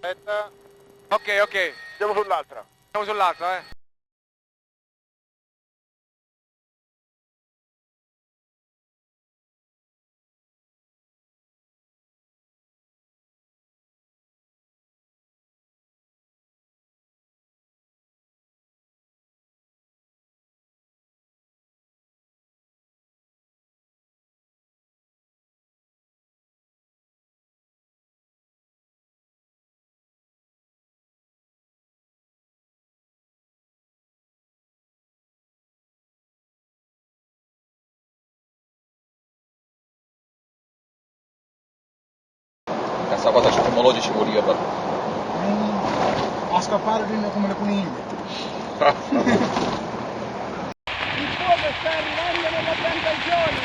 Aspetta, Ok, ok. andiamo sull'altra. Siamo sull'altra, eh. Questa cosa tecnologici pure io però. A scappare come le coniglie. Il fuoco sta arrivando nella piantagione!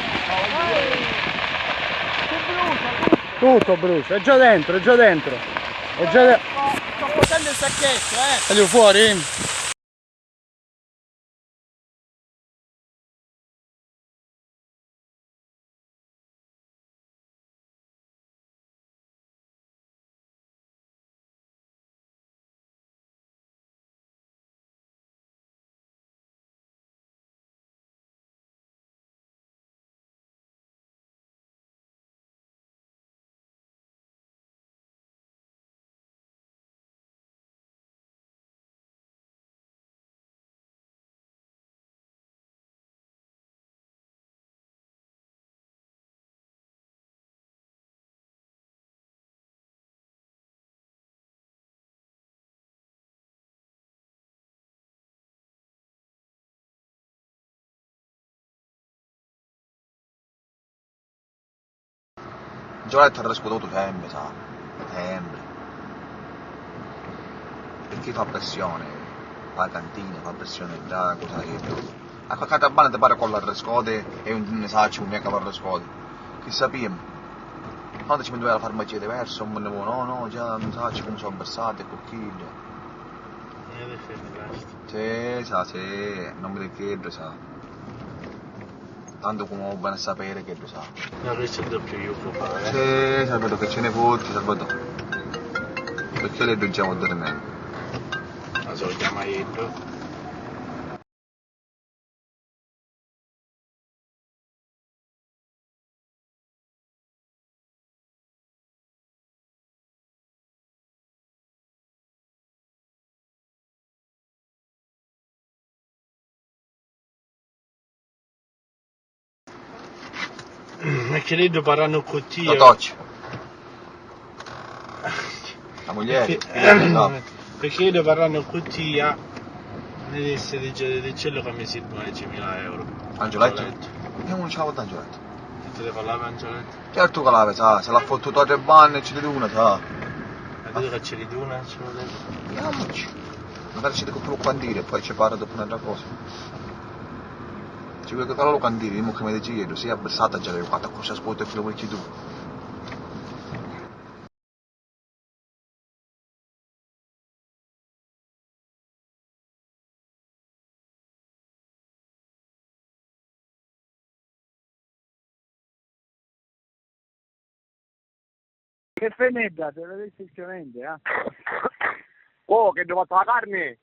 Si brucia tutto! Tutto brucia, è già dentro, è già dentro. È già dentro. Sto portando il sacchetto, Taglio fuori? Gioretta ha riscuotuto sempre, sa. Sempre. Perché fa pressione. La cantina fa pressione da cosa che. A qualche tabana ti pare con la riscote e un sacco, un mio cavallo riscote. Che sappiamo. Quando ci mettiamo alla farmacia diversa, un no, già non sa come sono versate e cocchiglie. Sì, sa, sì, non mi chiedo, sa. Tanto come va bene a sapere che lo sa. Non riesco più io a fare. Sì, Salvatore, che ce ne fotti, Salvatore. Perché le dobbiamo dormire? La solita maglietta. Ma che lì faranno così. Lo tocci. La moglie? No. Perché lì faranno così. Deve essere di cielo che mi servono 10.000 euro. Angioletto? Io non ce l'avevo Angioletto. E te le parlava Angioletto? Certo che l'ave, sa, se l'ha fottuto a 3 banne e ci vede una, sa. Ma tu che ce li una, ce lo devo. Andiamoci. Magari ci dico più quandire e poi ci parla dopo un'altra cosa. Ci vedo che lo quandire, io che mi dici io, sei abbassata già le 4 cose a scuola e che lo vuoi tu. Che fenedda, te lo dico sinceramente, eh? Oh, che devo fare la carne?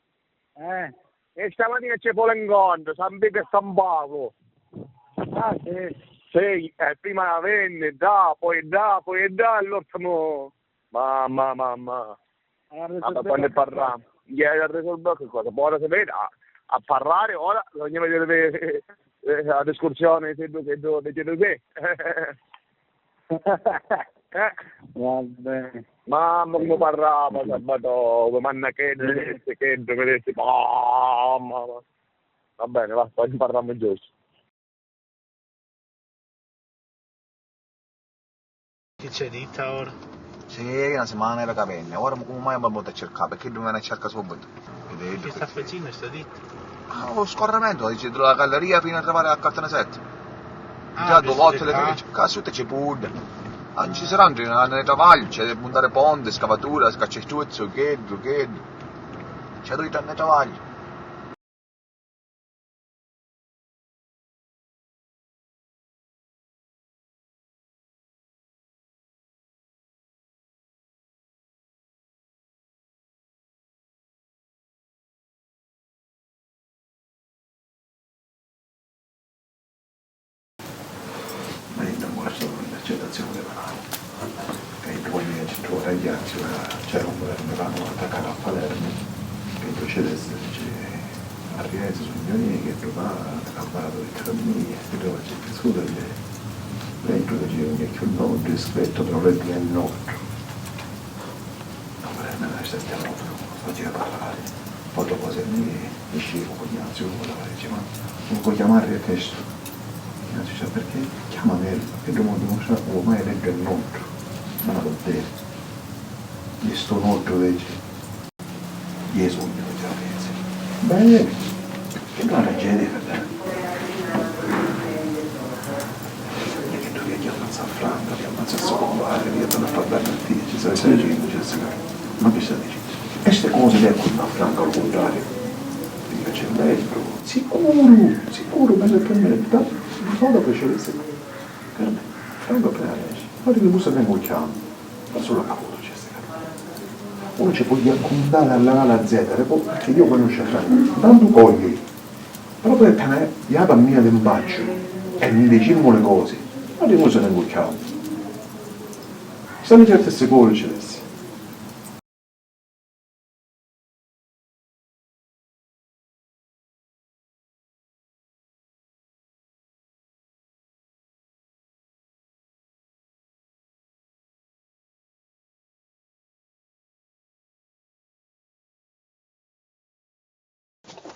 E stamattina c'è Polengondo, San Pietro e San Paolo. Ah, sì. Sì, prima la venne, poi allora siamo. Mamma. Vabbè, quando parliamo. Gli hai risolto che cosa? Poi ora si vede a parlare, ora bisogna vedere la discussione che dove che. Vabbè. Mamma come parlava sabato, come manna che vedessi, mamma. Va bene, va, poi parliamo giusto. Che c'è dita ora? Sì, una settimana era capenne, ora come mai abbiamo voluto a cercare? Perché dobbiamo a cercare subito? Che sta facendo sta dita? Ah, lo scorrimento, dice, dalla galleria fino a trovare a cartone 7. Ah, Già due volte le qua. fece, cazzo c'è pure. Non ci saranno nei travagli, c'è montare ponte, scavatura, scacciatuzzo, che. C'è due nei travagli. situazione penale. E poi ci trovo ragazzi, c'era un governo che hanno attaccato a Palermo, che procedesse a Rienzo sul Mioni, che trovava accaparato il carabinieri, che trova c'è cresciuto lei proteggeva che il nord rispetto tra le due e il nord. Non per me ne sentiamo faceva parlare. Poi dopo se mi uscivo con Ignazio, diceva, non puoi chiamare il testo. Ignazio sa perché? Chiama me, che dobbiamo dimostrare che ormai legge il nord, ma non bene. Gli sto nord invece, gli sogno che già pensi. Bene, che non è genere per te. Che tu vieni a ammazza a Franca, ti ammazza a Socombare, vi a parlare a te, ci sai dicendo, ma che stai dicendo? E queste cose le a Franca al contrario. Dico c'è bello, sicuro, ma se per me, non so da precedesse. Per me, Franca per la legge, ma di che busta ne vogliamo, ma solo a capo c'è queste cose. Uno ci può raccontare alla Z, perché io conosco Franca, tanto cogli, però poi appena la mia d'imbaccio e mi diciamo le cose, ma di cosa ne vogliamo. Stanno certe queste cose ci desse.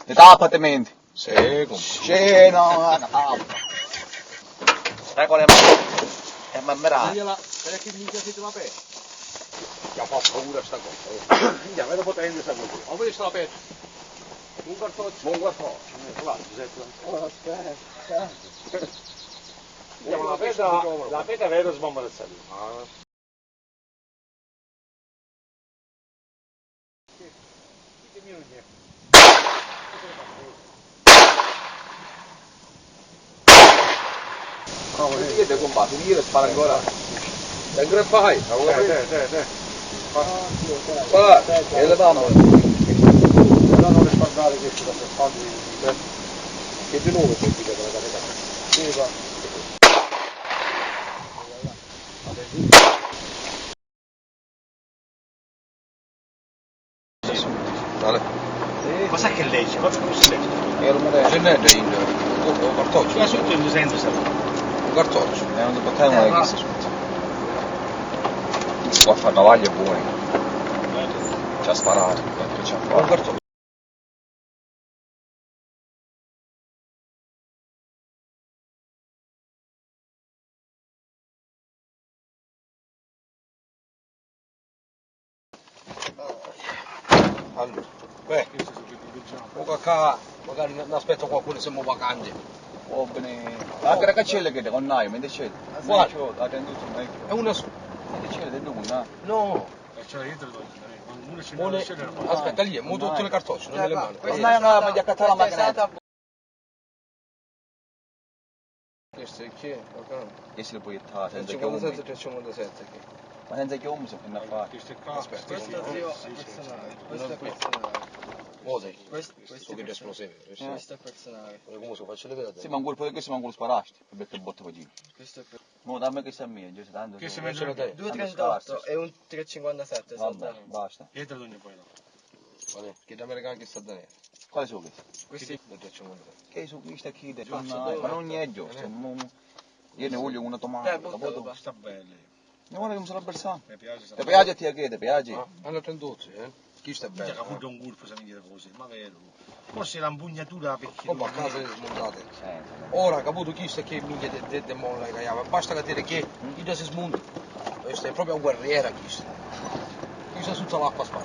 Le tappate mente. Sì, Scena, regole e mammerà. Perché mi piace la pelle? Che fa paura sta cosa. Andiamo, vedo potente sta cosa. Ho visto la pelle. Un cartoccio. Buon cartoccio. Aspetta. Andiamo, la pelle vero sbombazzata. Io ti combatto, io sparo ancora. Sei ancora fai? Guarda, e levamo. Però non risparmiare che ci da per che di nuovo c'è qui per la capitale. Sì, va. Vale. Cos'è che legge? Cosa legge? Ce n'è un cartoccio. Ma sotto il 200 Un cartoccio, non ti potevamo mai chissà sotto. Qua fa una vaglia buona. Ci ha sparato, ci ha fatto. Un cartoccio. Allora, magari non aspetto qualcuno se muove vacanze. Oh bene. Anche la caccella che con noi, mentre c'è. Guarda, ha tenuto mai. È una su. Mentre c'è dentro con noi. No. Aspetta lì, mu tutte le cartocce, non me le mani. Non è una maglia cattare la macchina. Questo è chi? E se le puoi ittare, senza chiommi. 357 che. Ma senza chiommi se ne fa. Aspetta, questo è personale. Questo che è esplosivo. Questo è personale. Come si faccio vedere? Sì, ma un colpo di questo ma un colpo sparaste. Per mettere botte così. Questo è personale. No, dammi che sia mio, giusto tanto. Che si mette 2,38 e un 3,57. Vabbè, basta. Dietro ogni poi no. Vale, che da americano che sta da nero. Quali sono questi? Questi? Che sono questi qui di panna, ma non è giusto. Io ne voglio una tomata. Sta bene. Non vuole come se la bersamo. Mi piace. Ti piace a te che ti piace? Hanno 38, Chi sta Già che ha bene? avuto un colpo se mi dice così, ma vero. Forse l'impugnatura perché. Come a casa le smontate. Sì. Ora caputo chi sta che miglia de molla che ha, basta che dire che chi si smonta. Questo è proprio un guerriera chi sta. Chi sta sotto l'acqua spara.